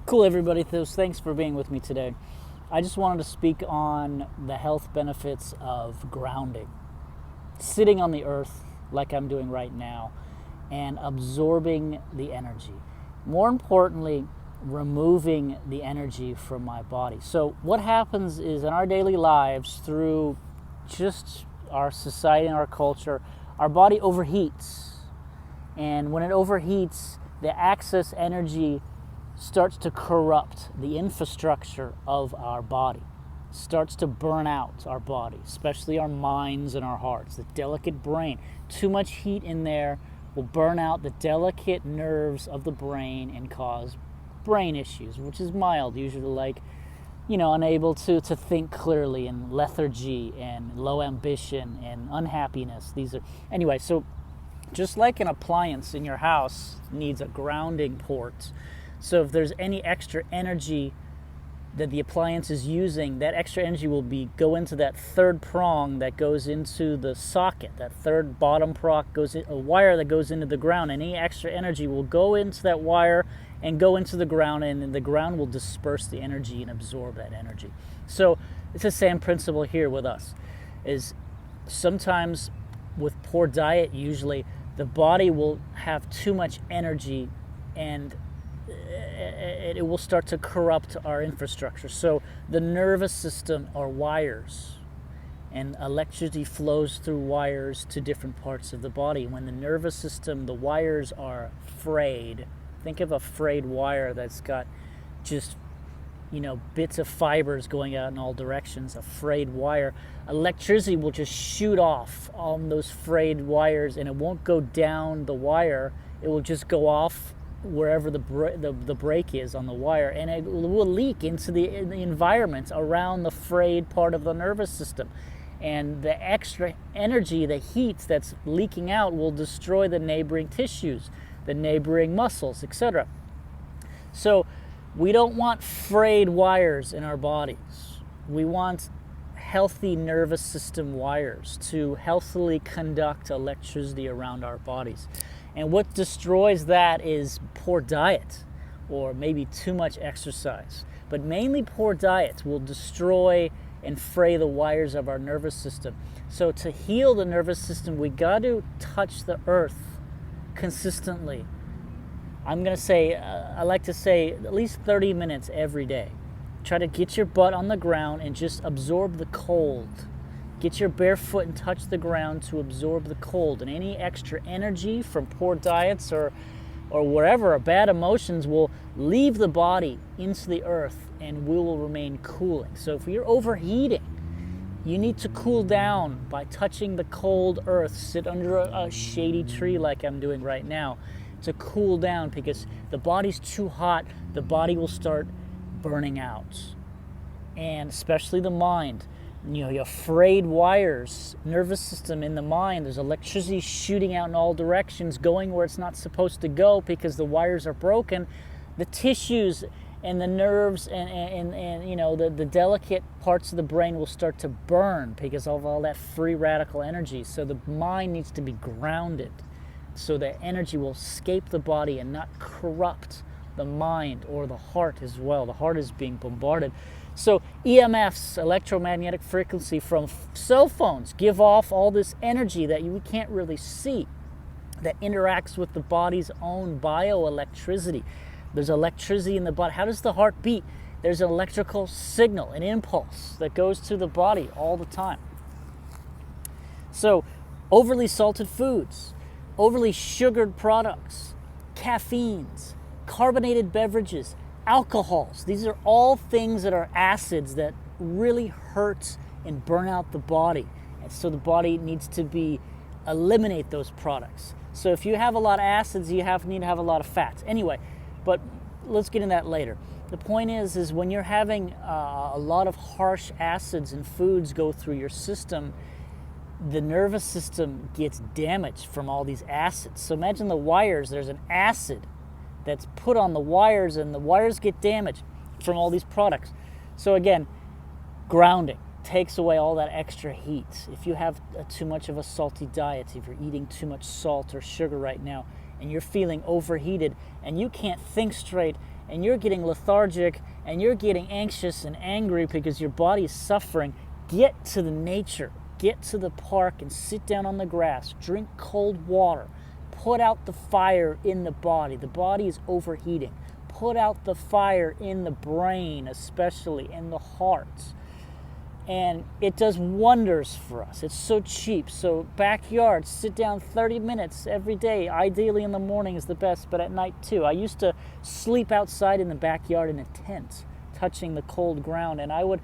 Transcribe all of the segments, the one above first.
Cool, everybody. Thanks for being with me today. I just wanted to speak on the health benefits of grounding, sitting on the earth like I'm doing right now, and absorbing the energy. More importantly, removing the energy from my body. So, what happens is in our daily lives, through just our society and our culture, our body overheats. And when it overheats, the excess energy starts to corrupt the infrastructure of our body, starts to burn out our body, especially our minds and our hearts, the delicate brain. Too much heat in there will burn out the delicate nerves of the brain and cause brain issues, which is mild, usually like, unable to think clearly, and lethargy and low ambition and unhappiness. Anyway, so just like an appliance in your house needs a grounding port. So if there's any extra energy that the appliance is using, that extra energy will go into that third prong that goes into the socket. That third bottom prong goes in a wire that goes into the ground. And any extra energy will go into that wire and go into the ground, and then the ground will disperse the energy and absorb that energy. So it's the same principle here with us. Is sometimes with poor diet, usually the body will have too much energy, and it will start to corrupt our infrastructure. So the nervous system are wires, and electricity flows through wires to different parts of the body. When the nervous system, the wires are frayed, think of a frayed wire that's got just bits of fibers going out in all directions, a frayed wire. Electricity will just shoot off on those frayed wires, and it won't go down the wire. It will just go off wherever the break is on the wire, and it will leak into the environment around the frayed part of the nervous system. And the extra energy, the heat that's leaking out, will destroy the neighboring tissues, the neighboring muscles, etc. So we don't want frayed wires in our bodies. We want healthy nervous system wires to healthily conduct electricity around our bodies. And what destroys that is poor diet, or maybe too much exercise. But mainly poor diet will destroy and fray the wires of our nervous system. So to heal the nervous system, we got to touch the earth consistently. I like to say at least 30 minutes every day. Try to get your butt on the ground and just absorb the cold. Get your bare foot and touch the ground to absorb the cold. And any extra energy from poor diets or whatever, or bad emotions, will leave the body into the earth, and we will remain cooling. So if you're overheating, you need to cool down by touching the cold earth. Sit under a shady tree like I'm doing right now to cool down, because the body's too hot, the body will start burning out. And especially the mind. Your frayed wires, nervous system in the mind, there's electricity shooting out in all directions, going where it's not supposed to go because the wires are broken. The tissues and the nerves and the delicate parts of the brain will start to burn because of all that free radical energy. So the mind needs to be grounded so that energy will escape the body and not corrupt the mind or the heart as well. The heart is being bombarded. So EMFs, electromagnetic frequency from cell phones, give off all this energy that we can't really see, that interacts with the body's own bioelectricity. There's electricity in the body. How does the heart beat? There's an electrical signal, an impulse that goes to the body all the time. So overly salted foods, overly sugared products, caffeines, carbonated beverages, alcohols. These are all things that are acids that really hurt and burn out the body. And so the body needs to eliminate those products. So if you have a lot of acids, you need to have a lot of fats. Anyway, but let's get into that later. The point is when you're having a lot of harsh acids and foods go through your system, the nervous system gets damaged from all these acids. So imagine the wires, there's an acid that's put on the wires, and the wires get damaged from all these products. So again, grounding takes away all that extra heat. If you have too much of a salty diet, if you're eating too much salt or sugar right now, and you're feeling overheated and you can't think straight and you're getting lethargic and you're getting anxious and angry because your body is suffering, get to the nature. Get to the park and sit down on the grass. Drink cold water. Put out the fire in the body. The body is overheating. Put out the fire in the brain, especially in the heart. And it does wonders for us. It's so cheap. So backyard, sit down 30 minutes every day. Ideally in the morning is the best, but at night too. I used to sleep outside in the backyard in a tent, touching the cold ground, and I would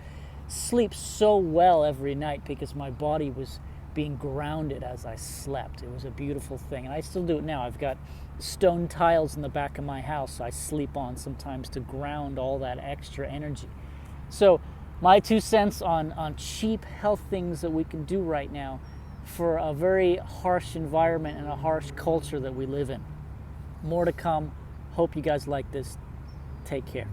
sleep so well every night because my body was being grounded as I slept. It was a beautiful thing, and I still do it now. I've got stone tiles in the back of my house I sleep on sometimes to ground all that extra energy. So my 2 cents on cheap health things that we can do right now for a very harsh environment and a harsh culture that we live in. More to come. Hope you guys like this. Take care.